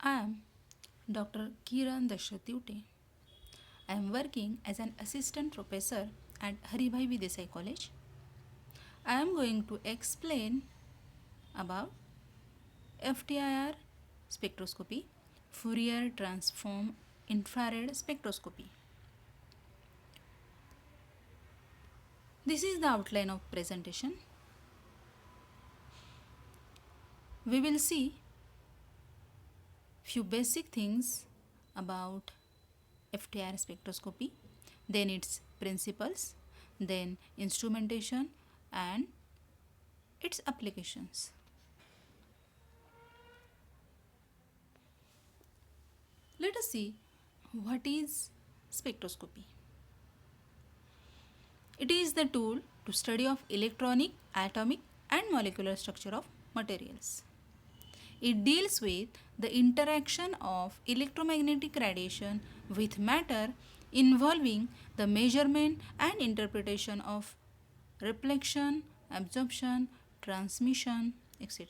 I am Dr. Kiran Dashrath. I am working as an assistant professor at Haribhai Desai College. I am going to explain about FTIR spectroscopy, Fourier transform infrared spectroscopy. This is the outline of presentation. We will see few basic things about FTIR spectroscopy, then its principles, then instrumentation and its applications. Let us see what is spectroscopy. It is the tool to study of electronic, atomic and molecular structure of materials. It deals with the interaction of electromagnetic radiation with matter involving the measurement and interpretation of reflection, absorption, transmission, etc.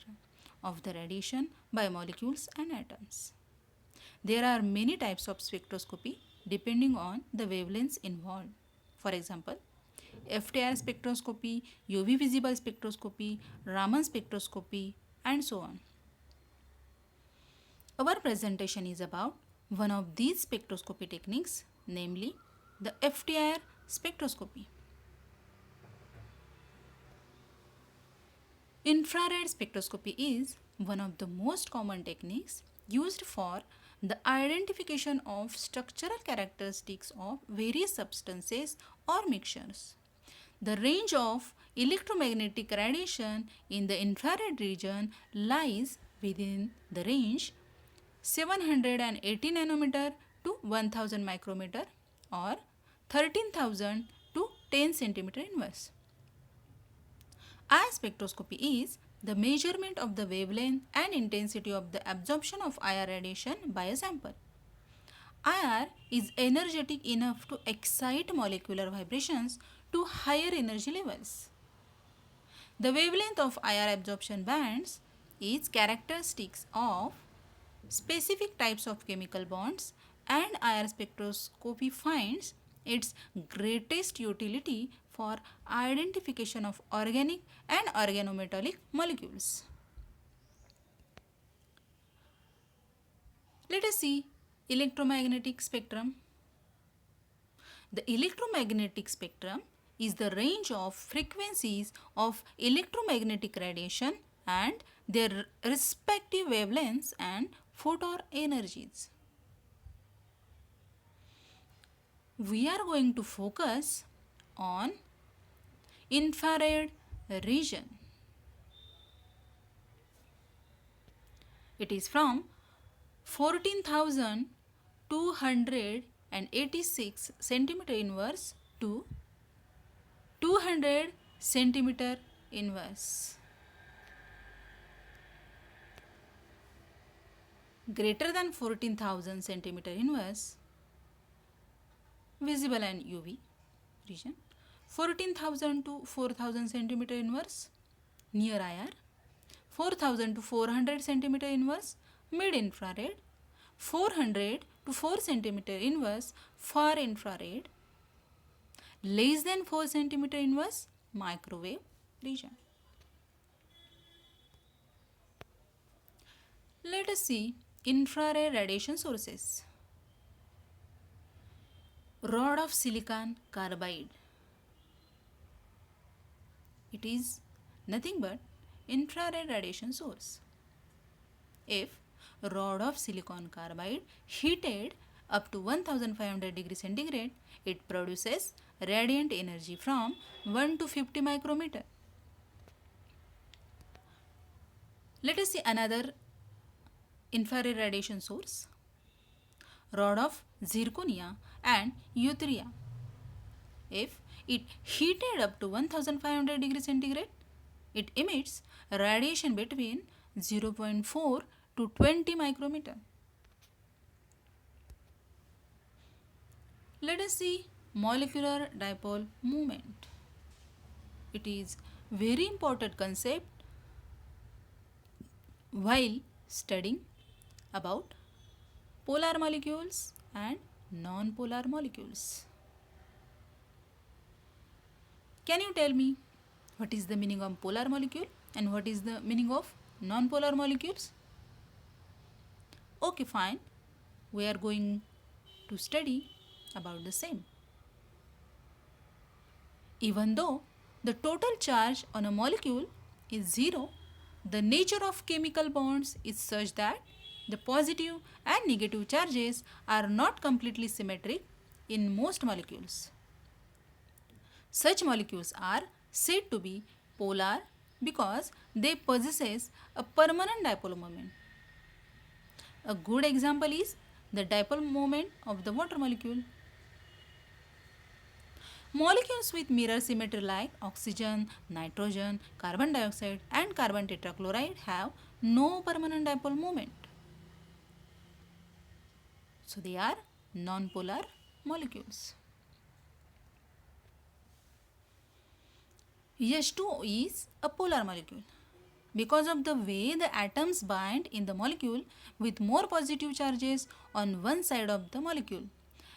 of the radiation by molecules and atoms. There are many types of spectroscopy depending on the wavelengths involved. For example, FTIR spectroscopy, UV visible spectroscopy, Raman spectroscopy, and so on. Our presentation is about one of these spectroscopy techniques, namely the FTIR spectroscopy. Infrared spectroscopy is one of the most common techniques used for the identification of structural characteristics of various substances or mixtures. The range of electromagnetic radiation in the infrared region lies within the range 780 nanometer to 1000 micrometer or 13,000 to 10 centimeter inverse. IR spectroscopy is the measurement of the wavelength and intensity of the absorption of IR radiation by a sample. IR is energetic enough to excite molecular vibrations to higher energy levels. The wavelength of IR absorption bands is characteristics of specific types of chemical bonds, and IR spectroscopy finds its greatest utility for identification of organic and organometallic molecules. Let us see electromagnetic spectrum. The electromagnetic spectrum is the range of frequencies of electromagnetic radiation and their respective wavelengths and photon energies. We are going to focus on infrared region. It is from 14,286 centimeter inverse to 200 centimeter inverse. Greater than 14,000 centimeter inverse, visible and UV region. 14,000 to 4,000 centimeter inverse, near IR. 4,000 to 400 centimeter inverse, mid infrared. 400 to 4 centimeter inverse, far infrared. Less than 4 centimeter inverse, microwave region. Let us see infrared radiation sources. Rod of silicon carbide. It is nothing but infrared radiation source. If rod of silicon carbide heated up to 1500 degree centigrade, it produces radiant energy from 1 to 50 micrometer. Let us see another infrared radiation source. Rod of zirconia and yttrium. If it heated up to 1500 degree centigrade, it emits radiation between 0.4 to 20 micrometer. Let us see molecular dipole moment. It is very important concept while studying about polar molecules and non-polar molecules. Can you tell me what is the meaning of polar molecule and what is the meaning of non-polar molecules? Okay, fine. We are going to study about the same. Even though the total charge on a molecule is zero, the nature of chemical bonds is such that the positive and negative charges are not completely symmetric in most molecules. Such molecules are said to be polar because they possess a permanent dipole moment. A good example is the dipole moment of the water molecule. Molecules with mirror symmetry like oxygen, nitrogen, carbon dioxide and carbon tetrachloride have no permanent dipole moment. So they are non-polar molecules. H2O is a polar molecule because of the way the atoms bind in the molecule with more positive charges on one side of the molecule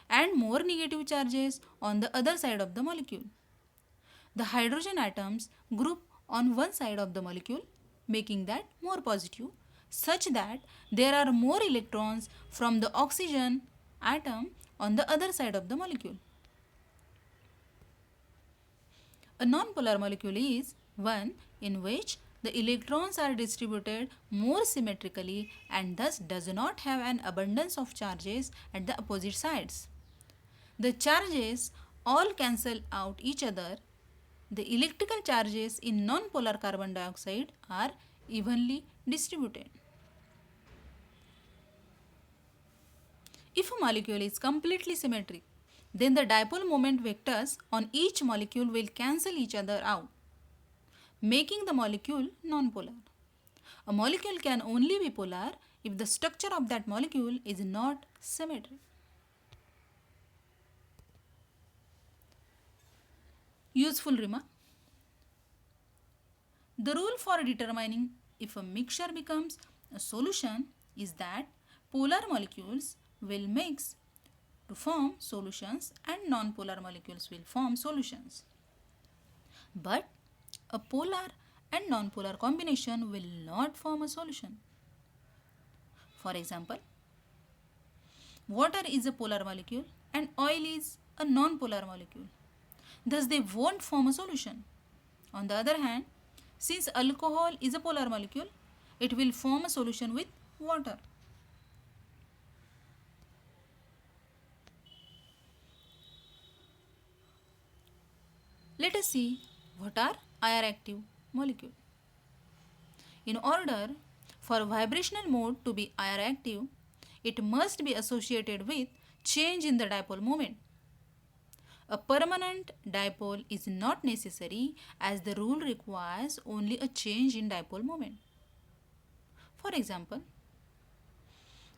and more negative charges on the other side of the molecule. The hydrogen atoms group on one side of the molecule, making that more positive, such that there are more electrons from the oxygen atom on the other side of the molecule. A nonpolar molecule is one in which the electrons are distributed more symmetrically and thus does not have an abundance of charges at the opposite sides. The charges all cancel out each other. The electrical charges in nonpolar carbon dioxide are evenly distributed. If a molecule is completely symmetric, then the dipole moment vectors on each molecule will cancel each other out, making the molecule nonpolar. A molecule can only be polar if the structure of that molecule is not symmetric. Useful remark. The rule for determining if a mixture becomes a solution is that polar molecules will mix to form solutions and non-polar molecules will form solutions. But a polar and non-polar combination will not form a solution. For example, water is a polar molecule and oil is a non-polar molecule. Thus, they won't form a solution. On the other hand, since alcohol is a polar molecule, it will form a solution with water. Let us see what are IR active molecules. In order for vibrational mode to be IR active, it must be associated with change in the dipole moment. A permanent dipole is not necessary as the rule requires only a change in dipole moment. For example,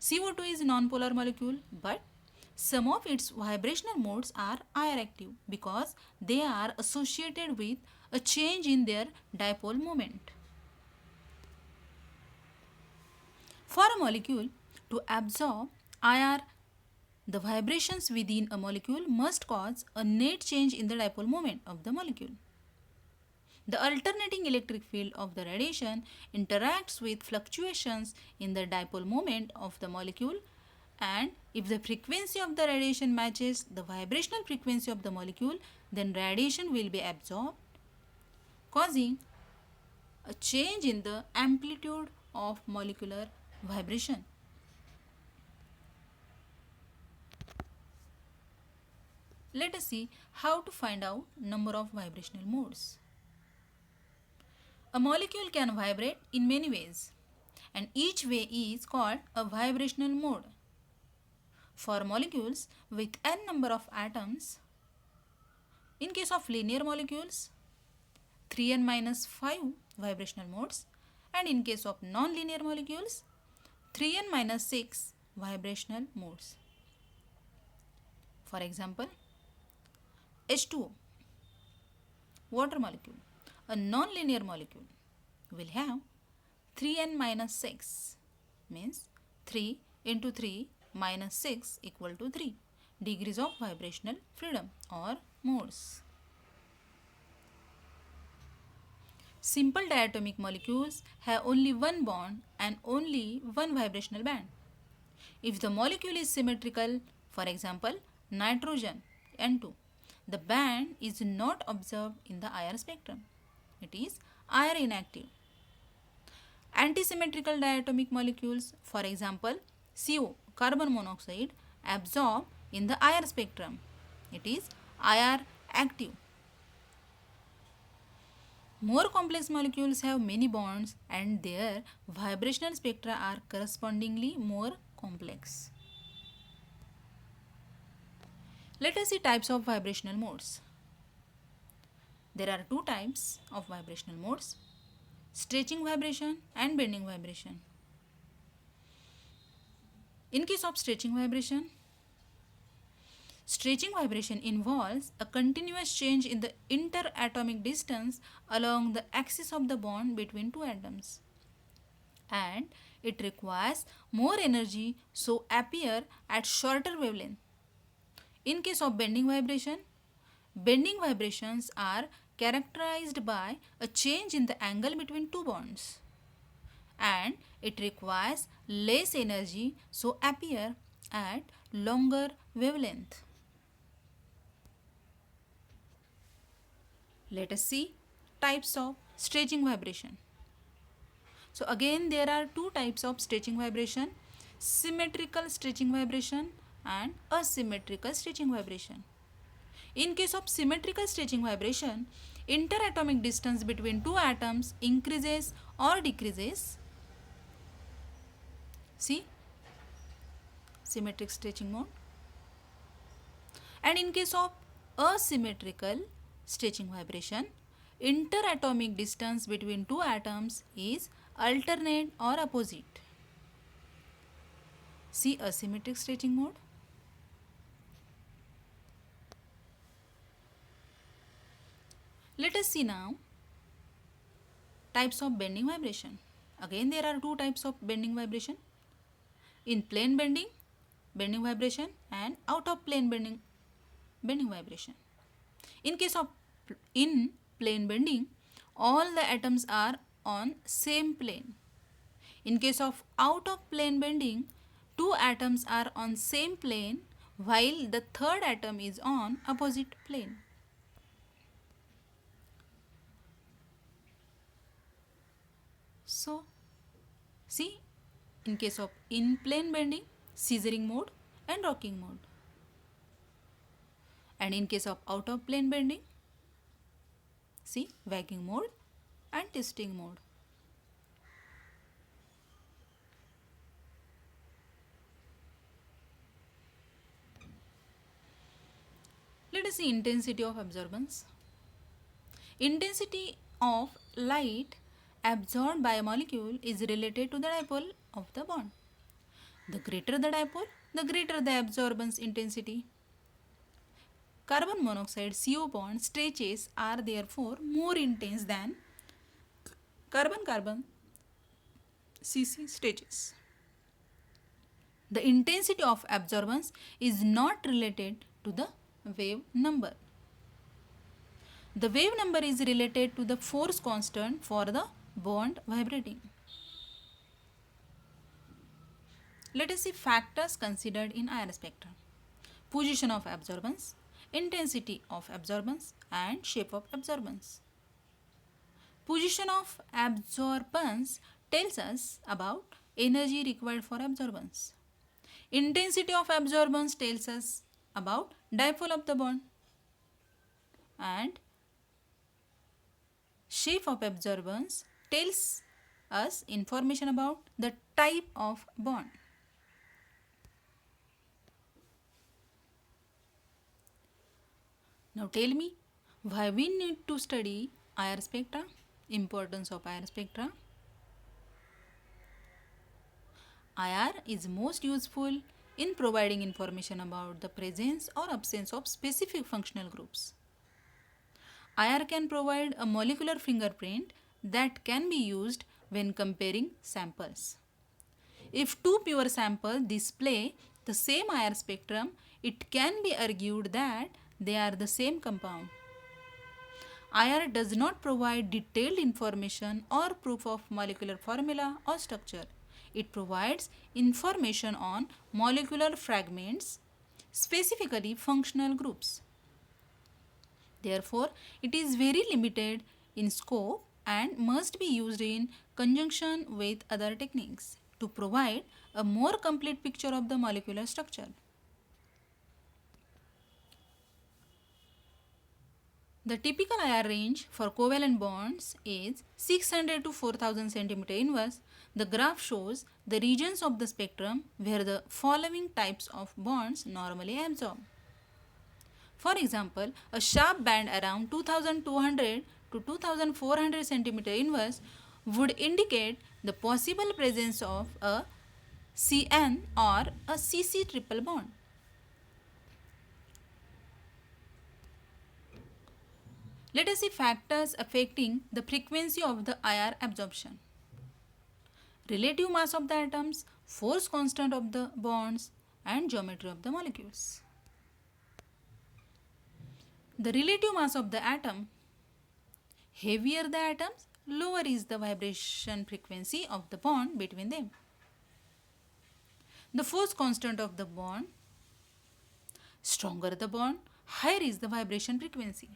CO2 is a nonpolar molecule but some of its vibrational modes are IR active because they are associated with a change in their dipole moment. For a molecule to absorb IR, the vibrations within a molecule must cause a net change in the dipole moment of the molecule. The alternating electric field of the radiation interacts with fluctuations in the dipole moment of the molecule, and if the frequency of the radiation matches the vibrational frequency of the molecule, then radiation will be absorbed, causing a change in the amplitude of molecular vibration. Let us see how to find out number of vibrational modes. A molecule can vibrate in many ways, and each way is called a vibrational mode. For molecules with n number of atoms, in case of linear molecules, 3n minus 5 vibrational modes, and in case of non-linear molecules, 3n minus 6 vibrational modes. For example, H2O, water molecule, a non-linear molecule, will have 3n minus 6, means 3 into 3 minus 6 equal to 3 degrees of vibrational freedom or modes. Simple diatomic molecules have only one bond and only one vibrational band. If the molecule is symmetrical, for example, nitrogen N2, the band is not observed in the IR spectrum. It is IR inactive. Antisymmetrical diatomic molecules, for example, CO, carbon monoxide, absorb in the IR spectrum. It is IR active. More complex molecules have many bonds and their vibrational spectra are correspondingly more complex. Let us see types of vibrational modes. There are two types of vibrational modes: stretching vibration and bending vibration. In case of stretching vibration involves a continuous change in the interatomic distance along the axis of the bond between two atoms, and it requires more energy so appear at shorter wavelength. In case of bending vibrations are characterized by a change in the angle between two bonds, and it requires less energy so appear at longer wavelength. Let us see types of stretching vibration. So again there are two types of stretching vibration: symmetrical stretching vibration and asymmetrical stretching vibration. In case of symmetrical stretching vibration, interatomic distance between two atoms increases or decreases. See, symmetric stretching mode. And in case of asymmetrical stretching vibration, interatomic distance between two atoms is alternate or opposite. See asymmetric stretching mode. Let us see now types of bending vibration. Again there are two types of bending vibration: in plane bending vibration, and out of plane bending vibration. In case of in plane bending, all the atoms are on same plane. In case of out of plane bending, two atoms are on same plane while the third atom is on opposite plane. So, see, in case of in plane bending, scissoring mode and rocking mode. And in case of out of plane bending, see, wagging mode and twisting mode. Let us see intensity of absorbance. Intensity of light absorbed by a molecule is related to the dipole of the bond. The greater the dipole, the greater the absorbance intensity. Carbon monoxide CO bond stretches are therefore more intense than carbon-carbon CC stretches. The intensity of absorbance is not related to the wave number. The wave number is related to the force constant for the bond vibrating. Let us see factors considered in IR spectrum: position of absorbance, intensity of absorbance, and shape of absorbance. Position of absorbance tells us about energy required for absorbance. Intensity of absorbance tells us about dipole of the bond, and shape of absorbance tells us information about the type of bond. Now tell me why we need to study IR spectra, importance of IR spectra. IR is most useful in providing information about the presence or absence of specific functional groups. IR can provide a molecular fingerprint that can be used when comparing samples. If two pure samples display the same IR spectrum, it can be argued that they are the same compound. IR does not provide detailed information or proof of molecular formula or structure. It provides information on molecular fragments, specifically functional groups. Therefore, it is very limited in scope and must be used in conjunction with other techniques to provide a more complete picture of the molecular structure. The typical IR range for covalent bonds is 600 to 4000 cm inverse. The graph shows the regions of the spectrum where the following types of bonds normally absorb. For example, a sharp band around 2200 to 2400 cm inverse would indicate the possible presence of a CN or a CC triple bond. Let us see factors affecting the frequency of the IR absorption. Relative mass of the atoms, force constant of the bonds, and geometry of the molecules. The relative mass of the atom, heavier the atoms, lower is the vibration frequency of the bond between them. The force constant of the bond, stronger the bond, higher is the vibration frequency.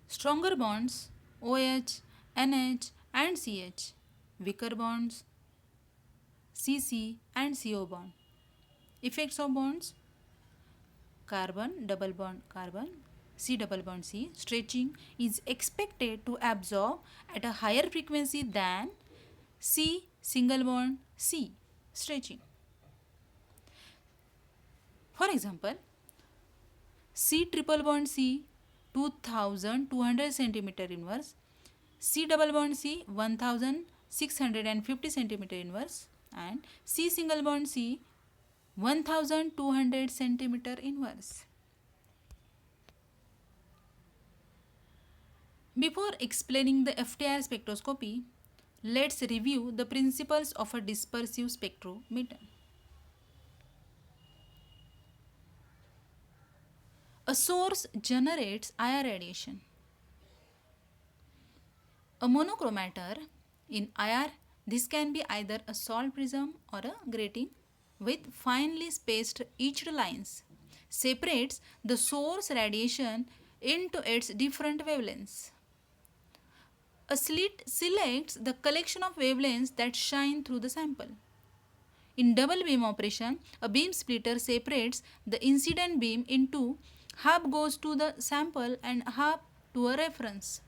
Stronger bonds, OH, NH and CH. Weaker bonds, CC and CO bond. Effects of bonds, carbon, double bond carbon, C double bond C. Stretching is expected to absorb at a higher frequency than C single bond C stretching. For example, C triple bond C 2200 cm inverse, C double bond C 1650 cm inverse and C single bond C 1200 cm inverse. Before explaining the FTIR spectroscopy, let's review the principles of a dispersive spectrometer. A source generates IR radiation. A monochromator in IR, this can be either a salt prism or a grating with finely spaced etched lines, separates the source radiation into its different wavelengths. A slit selects the collection of wavelengths that shine through the sample. In double beam operation, a beam splitter separates the incident beam into half goes to the sample and half to a reference.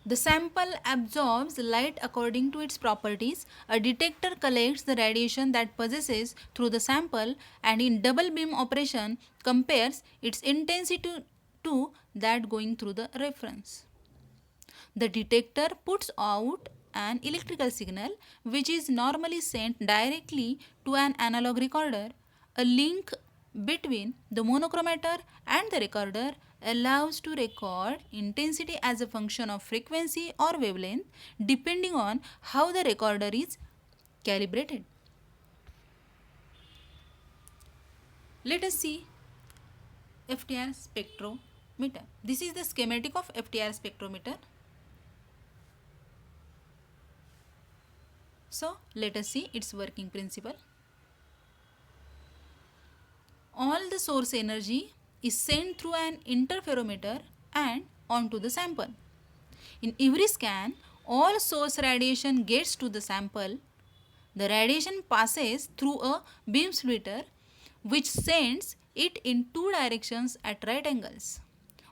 The sample absorbs light according to its properties. A detector collects the radiation that passes through the sample and in double beam operation compares its intensity to that going through the reference. The detector puts out an electrical signal which is normally sent directly to an analog recorder. A link between the monochromator and the recorder allows to record intensity as a function of frequency or wavelength depending on how the recorder is calibrated. Let us see FTIR spectrometer. This is the schematic of FTIR spectrometer. So, let us see its working principle. All the source energy is sent through an interferometer and onto the sample. In every scan, all source radiation gets to the sample. The radiation passes through a beam splitter which sends it in two directions at right angles.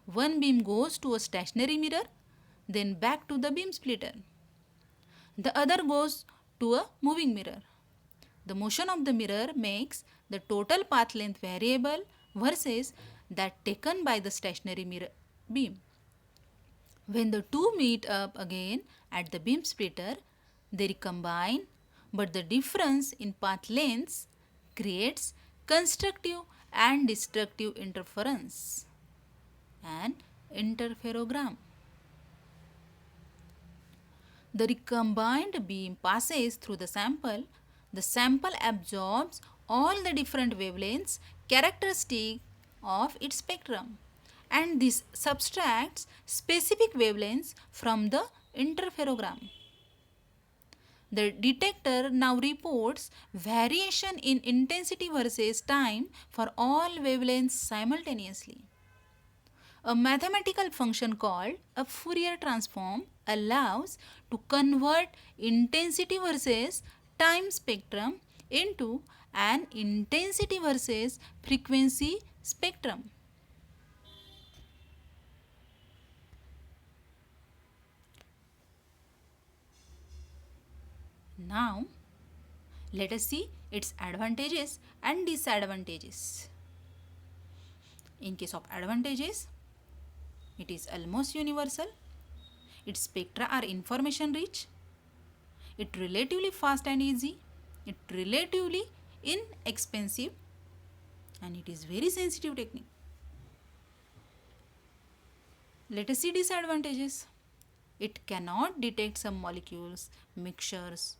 One beam goes to a stationary mirror, then back to the beam splitter. The other goes to a moving mirror. The motion of the mirror makes the total path length variable versus that taken by the stationary mirror beam. When the two meet up again at the beam splitter, they recombine, but the difference in path lengths creates constructive and destructive interference and interferogram. The recombined beam passes through the sample absorbs all the different wavelengths characteristic of its spectrum, and this subtracts specific wavelengths from the interferogram. The detector now reports variation in intensity versus time for all wavelengths simultaneously. A mathematical function called a Fourier transform allows to convert intensity versus time spectrum into an intensity versus frequency spectrum. Now, let us see its advantages and disadvantages. In case of advantages, it is almost universal. Its spectra are information rich. It relatively fast and easy. It relatively inexpensive, and it is very sensitive technique. Let us see disadvantages. It cannot detect some molecules, mixtures,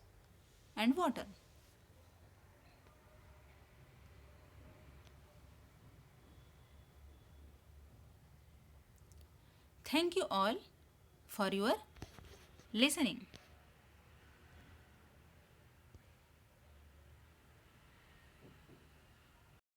and water. Thank you all for your listening.